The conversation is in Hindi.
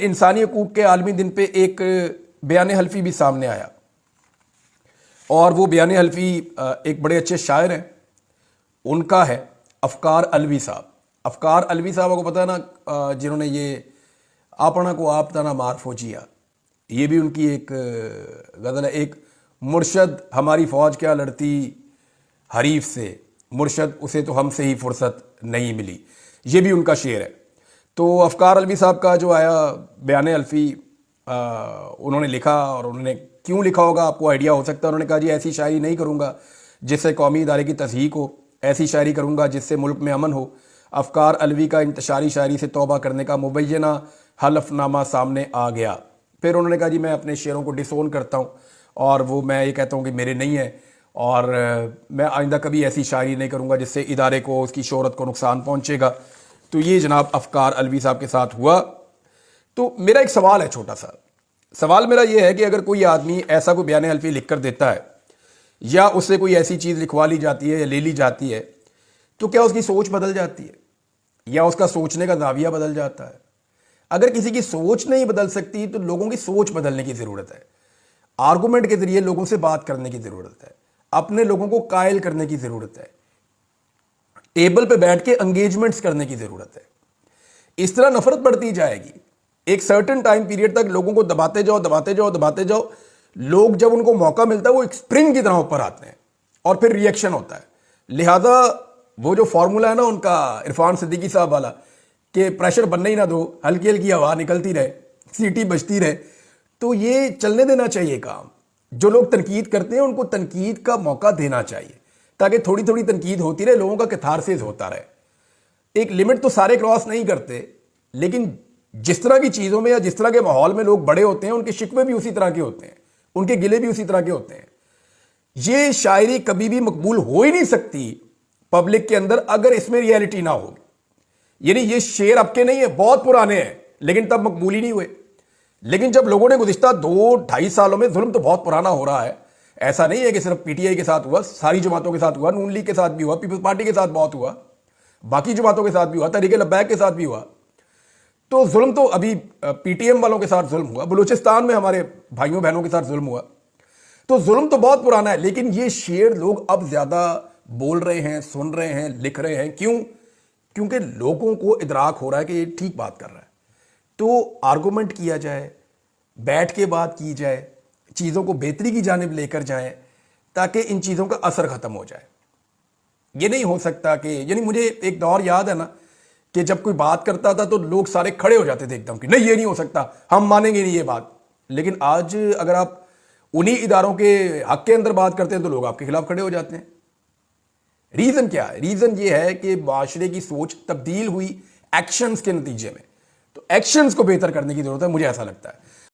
इंसानी हकूक़ के आलमी दिन पे एक बयान हल्फी भी सामने आया, और वो बयान हल्फी एक बड़े अच्छे शायर हैं, उनका है अफ़कार अलवी साहब। अफ़कार अलवी साहब को पता है ना, जिन्होंने ये आपना को आप तना मार फौजिया, ये भी उनकी एक गज़ल है। एक मुर्शद हमारी फ़ौज क्या लड़ती हरीफ से, मुर्शद उसे तो हमसे ही फुर्सत नहीं मिली, ये भी उनका शेर है। तो अफ़कार अलवी साहब का जो आया बयान अल्फ़ी उन्होंने लिखा, और उन्होंने क्यों लिखा होगा आपको आइडिया हो सकता है। उन्होंने कहा जी ऐसी शायरी नहीं करूँगा जिससे कौमी इदारे की तज़हीक हो, ऐसी शायरी करूँगा जिससे मुल्क में अमन हो। अफ़कार अलवी का इंतशारी शायरी से तौबा करने का मुबैना हलफनामा सामने आ गया। फिर उन्होंने कहा जी मैं अपने शेरों को डिसोन करता हूँ, और वो मैं ये कहता हूँ कि मेरे नहीं है, और मैं आइंदा कभी ऐसी शायरी नहीं करूँगा जिससे इदारे को, उसकी शोहरत को नुकसान पहुँचेगा। तो ये जनाब अफ़कार अलवी साहब के साथ हुआ। तो मेरा एक सवाल है, छोटा सा सवाल मेरा ये है कि अगर कोई आदमी ऐसा कोई बयान हल्फी लिख कर देता है, या उससे कोई ऐसी चीज़ लिखवा ली जाती है या ले ली जाती है, तो क्या उसकी सोच बदल जाती है, या उसका सोचने का ज़ाविया बदल जाता है? अगर किसी की सोच नहीं बदल सकती तो लोगों की सोच बदलने की ज़रूरत है। आर्गूमेंट के ज़रिए लोगों से बात करने की ज़रूरत है, अपने लोगों को कायल करने की ज़रूरत है, टेबल पे बैठ के एंगेजमेंट्स करने की ज़रूरत है। इस तरह नफरत बढ़ती जाएगी। एक सर्टेन टाइम पीरियड तक लोगों को दबाते जाओ दबाते जाओ दबाते जाओ, लोग जब उनको मौका मिलता है वो एक स्प्रिंग की तरह ऊपर आते हैं, और फिर रिएक्शन होता है। लिहाजा वो जो फॉर्मूला है ना उनका, इरफान सिद्दीकी साहब वाला, कि प्रेशर बनने ही ना दो, हल्की हल्की हवा निकलती रहे, सीटी बजती रहे, तो ये चलने देना चाहिए काम। जो लोग तनकीद करते हैं उनको तनकीद का मौका देना चाहिए, ताकि थोड़ी थोड़ी तनकीद होती रहे, लोगों का कैथारसिस होता रहे। एक लिमिट तो सारे क्रॉस नहीं करते, लेकिन जिस तरह की चीज़ों में या जिस तरह के माहौल में लोग बड़े होते हैं, उनके शिकवे भी उसी तरह के होते हैं, उनके गिले भी उसी तरह के होते हैं। ये शायरी कभी भी मकबूल हो ही नहीं सकती पब्लिक के अंदर अगर इसमें रियलिटी ना होगी। यानी ये शेर अब के नहीं है, बहुत पुराने हैं, लेकिन तब मकबूल ही नहीं हुए। लेकिन जब लोगों ने गुज़िश्ता 2-2.5 सालों में, जुल्म तो बहुत पुराना हो रहा है, ऐसा नहीं है कि सिर्फ पीटीआई के साथ हुआ, सारी जमातों के साथ हुआ, नून लीग के साथ भी हुआ, पीपल्स पार्टी के साथ बहुत हुआ, बाकी जमातों के साथ भी हुआ, तहरीक लब्बैक के साथ भी हुआ। तो जुल्म तो अभी पीटीएम वालों के साथ जुल्म हुआ, बलूचिस्तान में हमारे भाइयों बहनों के साथ जुल्म हुआ। तो जुल्म तो बहुत पुराना है, लेकिन ये शेर लोग अब ज़्यादा बोल रहे हैं, सुन रहे हैं, लिख रहे हैं। क्यों? क्योंकि लोगों को इदराक हो रहा है कि ये ठीक बात कर रहा है। तो आर्गूमेंट किया जाए, बैठ के बात की जाए, चीज़ों को बेहतरी की जानिब लेकर जाएं, ताकि इन चीज़ों का असर ख़त्म हो जाए। ये नहीं हो सकता कि, यानी मुझे एक दौर याद है ना कि जब कोई बात करता था तो लोग सारे खड़े हो जाते थे एकदम कि नहीं ये नहीं हो सकता, हम मानेंगे नहीं ये बात। लेकिन आज अगर आप उन्हीं इदारों के हक के अंदर बात करते हैं तो लोग आपके खिलाफ खड़े हो जाते हैं। रीज़न क्या है? रीज़न ये है कि माशरे की सोच तब्दील हुई एक्शंस के नतीजे में। तो एक्शंस को बेहतर करने की ज़रूरत है, मुझे ऐसा लगता है।